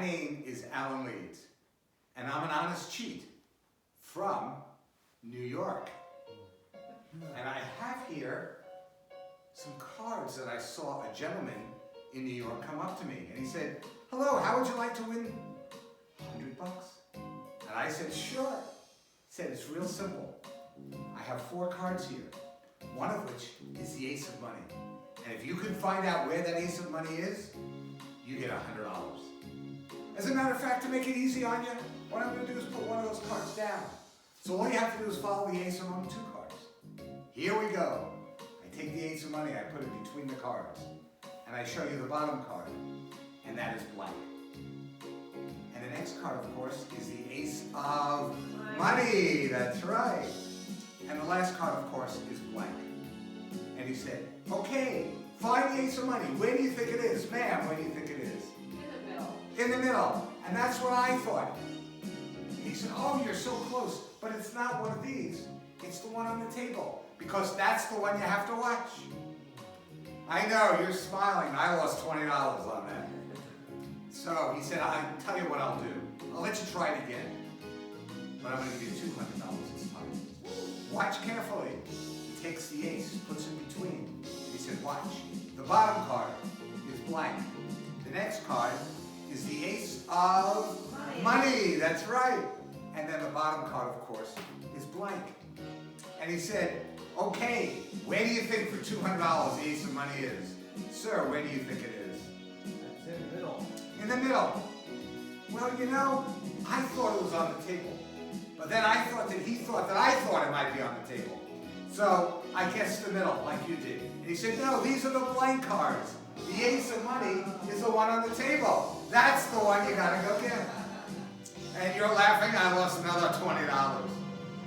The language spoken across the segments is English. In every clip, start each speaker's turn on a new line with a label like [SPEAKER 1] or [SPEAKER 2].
[SPEAKER 1] name is Alan Leeds, and I'm an honest cheat from New York. And I have here some cards that I saw a gentleman in New York come up to me, and he said, "Hello, how would you like to win $100? And I said, "Sure." He said, "It's real simple. I have 4 cards here, one of which is the ace of money. And if you can find out where that ace of money is, you get $100. As a matter of fact, to make it easy on you, what I'm going to do is put one of those cards down. So all you have to do is follow the ace among 2 cards. Here we go. I take the ace of money, I put it between the cards, and I show you the bottom card, and that is blank. And the next card, of course, is the ace of money. That's right. And the last card, of course, is blank. And he said, "Okay, find the ace of money. Where do you think it is? Ma'am, where do you think it is?"
[SPEAKER 2] In the middle.
[SPEAKER 1] In the middle. And that's what I thought. He said, "Oh, you're so close, but it's not one of these. It's the one on the table, because that's the one you have to watch." I know, you're smiling. I lost $20 on that. So he said, "I'll tell you what I'll do. I'll let you try it again, but I'm going to give you $200 this time. Watch carefully." He takes the ace, puts it between. He said, "Watch. The bottom card is blank. The next card is the ace of money. That's right. And then the bottom card, of course, is blank." And he said, "Okay, where do you think for $200 the ace of money is?" "Sir, where do you think it is?"
[SPEAKER 3] It's in the middle.
[SPEAKER 1] "In the middle." "Well, you know, I thought it was on the table. But then I thought that he thought that I thought it might be on the table. So I guessed the middle, like you did." And he said, "No, these are the blank cards. The ace of money is the one on the table. That's the one you gotta go get." And you're laughing, I lost another $20.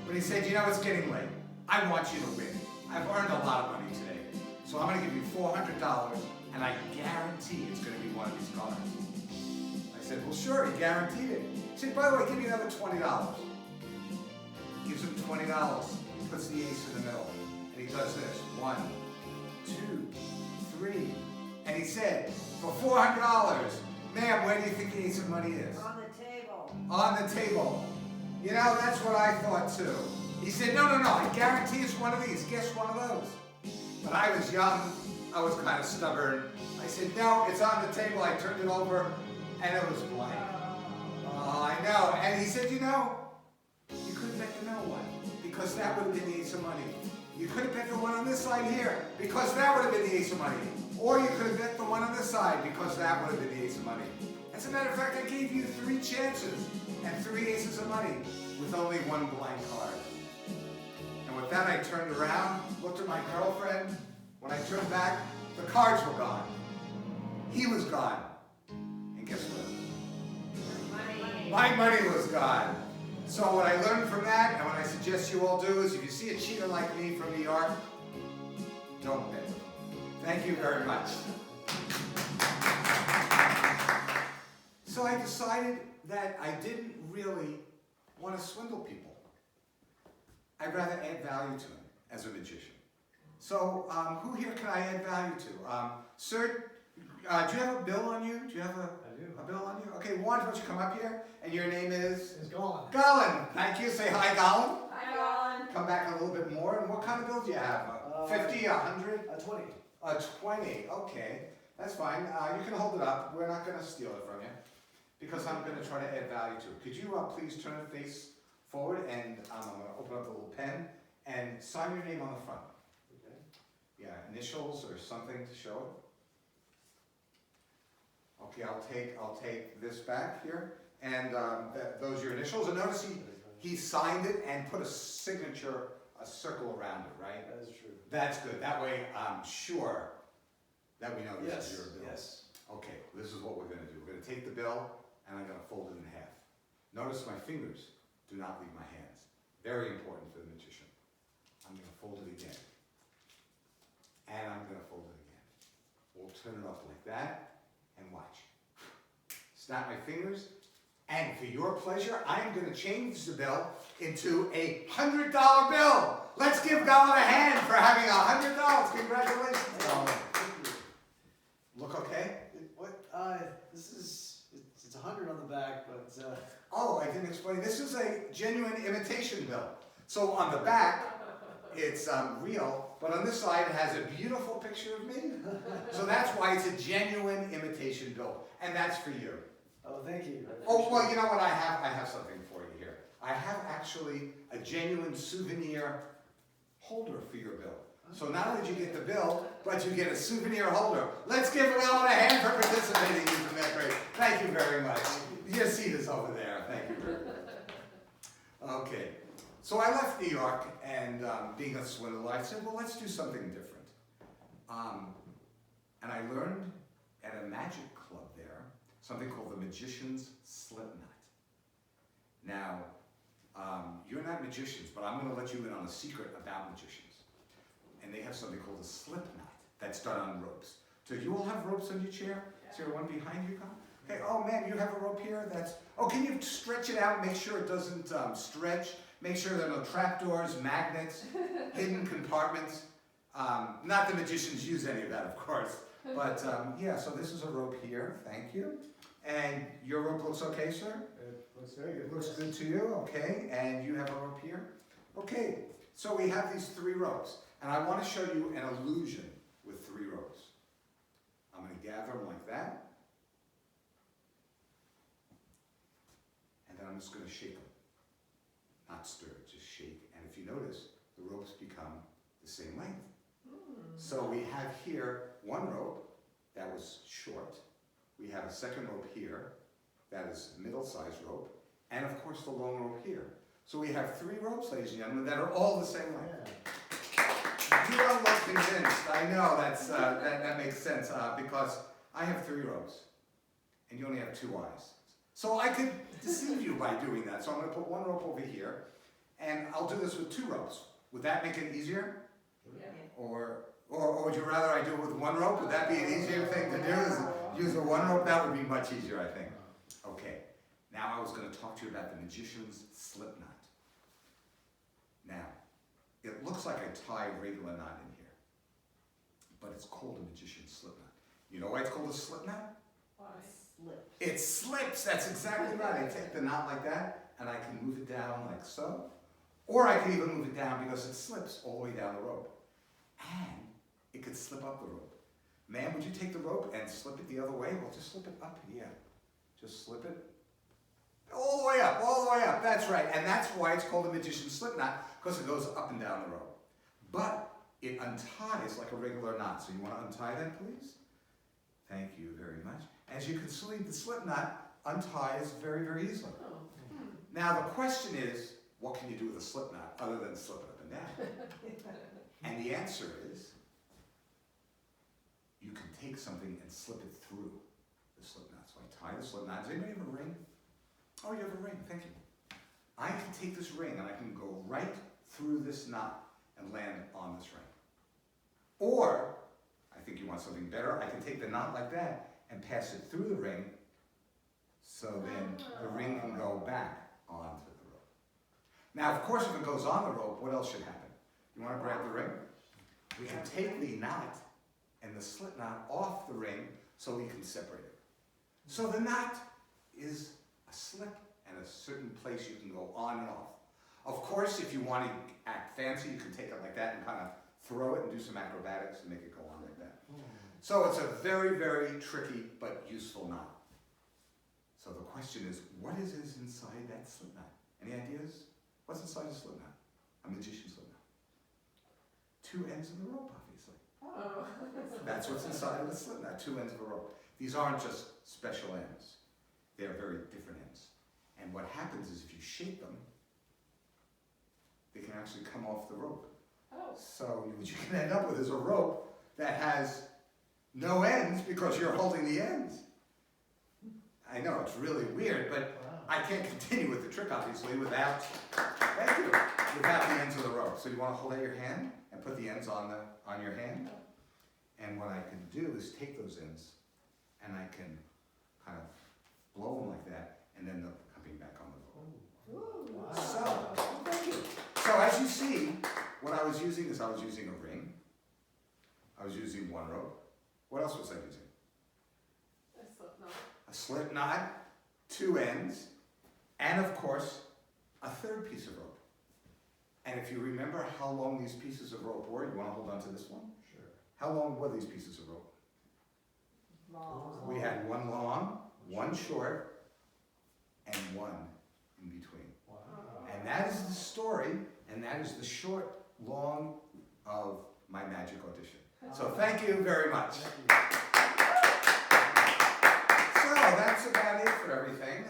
[SPEAKER 1] But he said, "You know, it's getting late. I want you to win. I've earned a lot of money today. So I'm gonna give you $400, and I guarantee it's gonna be one of these cards." I said, "Well, sure," he guaranteed it. He said, "By the way, give me another $20. Gives him $20, puts the ace in the middle, and he does this. 1, 2, 3. And he said, "For $400, ma'am, where do you think the ace of money is?"
[SPEAKER 2] On the table.
[SPEAKER 1] "On the table." You know, that's what I thought too. He said, no, I guarantee it's one of these. Guess one of those. But I was young, I was kind of stubborn. I said, "No, it's on the table." I turned it over, and it was blank. Oh, I know. And he said, "You know, you could have bet the middle one, because that would have been the ace of money. You could have bet the one on this side here, because that would have been the ace of money. Or you could have bet the one on this side, because that would have been the ace of money." As a matter of fact, I gave you 3 chances and 3 aces of money with only 1 blank card. And with that, I turned around, looked at my girlfriend. When I turned back, the cards were gone. He was gone. And guess what?
[SPEAKER 2] Money.
[SPEAKER 1] My money was gone. So what I learned from that, and what I suggest you all do, is if you see a cheater like me from New York, don't bet with him. Thank you very much. So I decided that I didn't really want to swindle people. I'd rather add value to them as a magician. So who here can I add value to? Sir, do you have a bill on you? Do you have
[SPEAKER 3] I do.
[SPEAKER 1] a bill on you? Okay, why don't you come up here? And your name is?
[SPEAKER 3] It's gone.
[SPEAKER 1] Gollin. Thank you. Say hi, Gollin.
[SPEAKER 2] Hi, Colin.
[SPEAKER 1] Come back a little bit more. And what kind of bill do you have? 50, 100?
[SPEAKER 3] 20.
[SPEAKER 1] A 20. Okay, that's fine. You can hold it up. We're not going to steal it from you, because I'm going to try to add value to it. Could you please turn it face forward, and I'm going to open up a little pen and sign your name on the front.
[SPEAKER 3] Okay.
[SPEAKER 1] Yeah, initials or something to show it. Okay, I'll take this back here, and those are your initials. And notice he signed it and put a signature, a circle around it, right?
[SPEAKER 3] That is true.
[SPEAKER 1] That's good. That way I'm sure that we know this is your bill.
[SPEAKER 3] Yes.
[SPEAKER 1] Okay, this is what we're going to do. We're going to take the bill, and I'm going to fold it in half. Notice my fingers do not leave my hands. Very important for the magician. I'm going to fold it again. And I'm going to fold it again. We'll turn it up like that, and watch. Snap my fingers, and for your pleasure, I'm going to change the bill into a $100 bill. Let's give Gollin a hand for having $100. Congratulations, Gollin. Look okay?
[SPEAKER 3] What? It's $100 on on the back, but,
[SPEAKER 1] Oh, I didn't explain. This is a genuine imitation bill. So on the back, it's real, but on this side it has a beautiful picture of me. So that's why it's a genuine imitation bill, and that's for you.
[SPEAKER 3] oh, thank you.
[SPEAKER 1] Oh, well, you know what I have? I have something for you here. I have actually a genuine souvenir holder for your bill. So not only did you get the bill, but you get a souvenir holder. Let's give Alan a hand for participating. Isn't that great? Thank you very much. Your seat is over there. Thank you very much. Okay. So I left New York, and being a swindler, I said, well, let's do something different. And I learned at a magic club there something called the Magician's Slipknot. Now, you're not magicians, but I'm going to let you in on a secret about magicians. And they have something called a slipknot that's done on ropes. So you all have ropes on your chair? Is there one behind you? Okay, oh man, you have a rope here? Oh, can you stretch it out, make sure it doesn't stretch? Make sure there are no trapdoors, magnets, hidden compartments. Not the magicians use any of that, of course. But yeah, so this is a rope here, thank you. And your rope looks okay, sir?
[SPEAKER 3] It looks very good.
[SPEAKER 1] It looks good to you, okay. And you have a rope here? Okay, so we have these 3 ropes. And I want to show you an illusion with 3 ropes. I'm going to gather them like that. And then I'm just going to shake them. Not stir, just shake. And if you notice, the ropes become the same length. So we have here one rope that was short. We have a second rope here that is a middle-sized rope. And of course the long rope here. So we have 3 ropes, ladies and gentlemen, that are all the same length. You don't look convinced. I know that makes sense because I have 3 ropes and you only have 2 eyes. So I could deceive you by doing that. So I'm going to put one rope over here and I'll do this with 2 ropes. Would that make it easier?
[SPEAKER 2] Yeah.
[SPEAKER 1] Or would you rather I do it with 1 rope? Would that be an easier thing to do? Is use the 1 rope? That would be much easier, I think. Okay. Now I was going to talk to you about the magician's slipknot. Now, it looks like I tie a regular knot in here, but it's called a magician's slipknot. You know why it's called a slipknot?
[SPEAKER 2] Why? Slip.
[SPEAKER 1] It slips, that's exactly right. I take the knot like that, and I can move it down like so. Or I can even move it down because it slips all the way down the rope. And it could slip up the rope. Ma'am, would you take the rope and slip it the other way? Well, just slip it up, yeah. Just slip it all the way up, all the way up. That's right. And that's why it's called a magician's slipknot, because it goes up and down the rope. But it unties like a regular knot. So you want to untie that, please? Thank you very much. As you can see, the slipknot unties very, very easily. Now the question is, what can you do with a slipknot other than slip it up and down? And the answer is, you can take something and slip it through the slipknot. So I tie the slipknot. Does anybody have a ring? Oh, you have a ring, thank you. I can take this ring and I can go right through this knot and land on this ring. Or, I think you want something better, I can take the knot like that and pass it through the ring so then the ring can go back onto the rope. Now, of course, if it goes on the rope, what else should happen? You want to grab the ring? We can take the knot and the slip knot off the ring so we can separate it. So the knot is a slip and a certain place you can go on and off. Of course, if you want to act fancy, you can take it like that and kind of throw it and do some acrobatics and make it go on like that. So it's a very, very tricky but useful knot. So the question is, what is inside that slip knot? Any ideas? What's inside a slip knot? A magician's slip knot. 2 ends of the rope, obviously.
[SPEAKER 2] Oh.
[SPEAKER 1] That's what's inside of the slip knot, 2 ends of a rope. These aren't just special ends. They're very different ends. And what happens is if you shake them, they can actually come off the rope.
[SPEAKER 2] Oh.
[SPEAKER 1] So what you can end up with is a rope that has no ends because you're holding the ends. I know, it's really weird, but I can't continue with the trick, obviously, without, thank you, without the ends of the rope. So you want to hold out your hand and put the ends on your hand. And what I can do is take those ends and I can kind of blow them like that, and then they'll come back on the rope.
[SPEAKER 3] Wow.
[SPEAKER 1] So, thank you. So as you see, what I was using is I was using a ring. I was using 1 rope. What else was I using?
[SPEAKER 2] A slip knot.
[SPEAKER 1] A slip knot, 2 ends, and of course, a third piece of rope. And if you remember how long these pieces of rope were, you want to hold on to this one?
[SPEAKER 3] Sure.
[SPEAKER 1] How long were these pieces of rope?
[SPEAKER 2] Long.
[SPEAKER 1] We had one long, one short, and one in between.
[SPEAKER 3] Wow.
[SPEAKER 1] And that is the story, and that is the short, long of my magic audition. So thank you very much.
[SPEAKER 3] Thank you.
[SPEAKER 1] So that's about it for everything.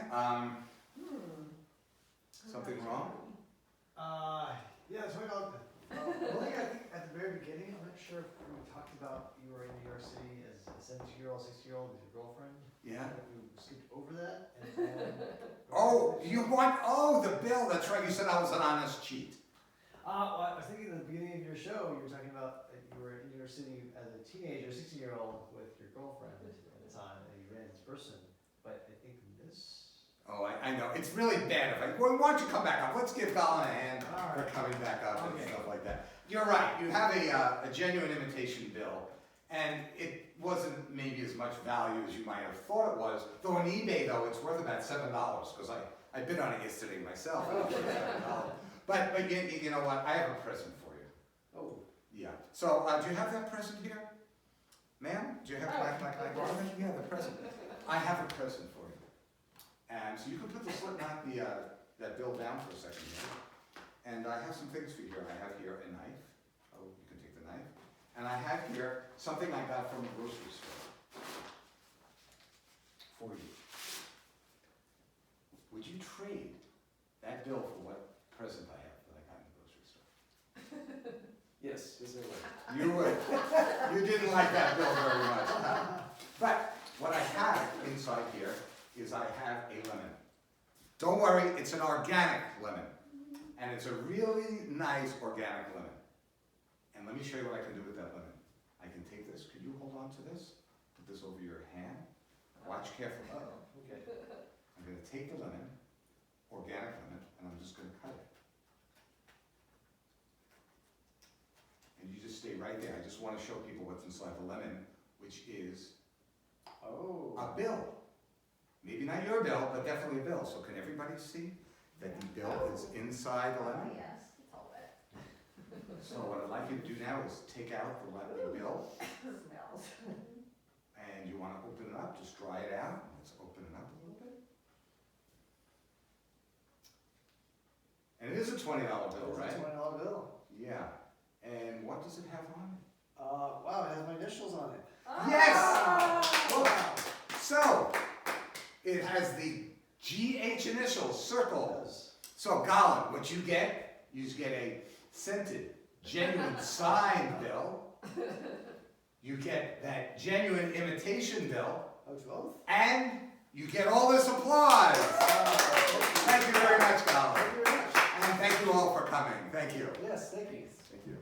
[SPEAKER 1] Something wrong?
[SPEAKER 3] Yeah, so I think at the very beginning, I'm not sure if we talked about you were in New York City as a 17-year-old, 16-year-old with your girlfriend.
[SPEAKER 1] Yeah.
[SPEAKER 3] We skipped over that, and then.
[SPEAKER 1] Oh, the bill, that's right, you said I was an honest cheat.
[SPEAKER 3] Well, I was thinking at the beginning of your show, you were talking about that you were in New York City as a teenager, 16-year-old with your girlfriend at the time, and you ran this person. But I think this.
[SPEAKER 1] Oh, I know, it's really bad if well, why don't you come back up, let's give Colin a hand for
[SPEAKER 3] Alright.
[SPEAKER 1] coming back up and
[SPEAKER 3] Okay.
[SPEAKER 1] stuff like that. You're right, you have a genuine imitation bill, and it wasn't maybe as much value as you might have thought it was, though on eBay though, it's worth about $7, because I bid on it yesterday myself. But you know what, I have a present for you.
[SPEAKER 3] Oh.
[SPEAKER 1] Yeah, so do you have that present here? Ma'am, do you have, can I borrow it? Yeah, the present. I have a present for you. And so you can put the slip knot, that bill down for a second here. And I have some things for you here. I have here a knife. Oh, you can take the knife. And I have here something I got from the grocery store for you. Would you trade that bill for what present I have that I got in the grocery store?
[SPEAKER 3] Yes, yes, I would.
[SPEAKER 1] You would. You didn't like that bill very much. But what I have inside here is I have a lemon. Don't worry, it's an organic lemon. And it's a really nice organic lemon. And let me show you what I can do with that lemon. I can take this. Could you hold on to this? Put this over your hand. Watch carefully.
[SPEAKER 3] Okay.
[SPEAKER 1] I'm going to take the lemon, organic lemon, and I'm just going to cut it. And you just stay right there. I just want to show people what's inside the lemon, which is
[SPEAKER 3] Oh.
[SPEAKER 1] a bill. Maybe not your bill, but definitely a bill. So can everybody see that the bill is inside the lemon?
[SPEAKER 2] Yes, it's all wet.
[SPEAKER 1] So what I'd like you to do now is take out the bill,
[SPEAKER 2] Smells.
[SPEAKER 1] and you want to open it up. Just dry it out. Let's open it up a little bit. And it is a $20 bill, right?
[SPEAKER 3] It's a $20 bill.
[SPEAKER 1] Yeah. And what does it have on it?
[SPEAKER 3] Wow, it has my initials on it.
[SPEAKER 1] Yes!
[SPEAKER 2] Oh.
[SPEAKER 1] Wow. So, it has the GH initials circled.
[SPEAKER 3] Yes.
[SPEAKER 1] So, Colin, what you get a scented, genuine signed bill. You get that genuine imitation bill.
[SPEAKER 3] Oh, it's both?
[SPEAKER 1] And you get all this applause. Thank you very much, Colin.
[SPEAKER 3] Thank you very much.
[SPEAKER 1] And thank you all for coming. Thank you.
[SPEAKER 3] Yes, thank you.
[SPEAKER 1] Thank you.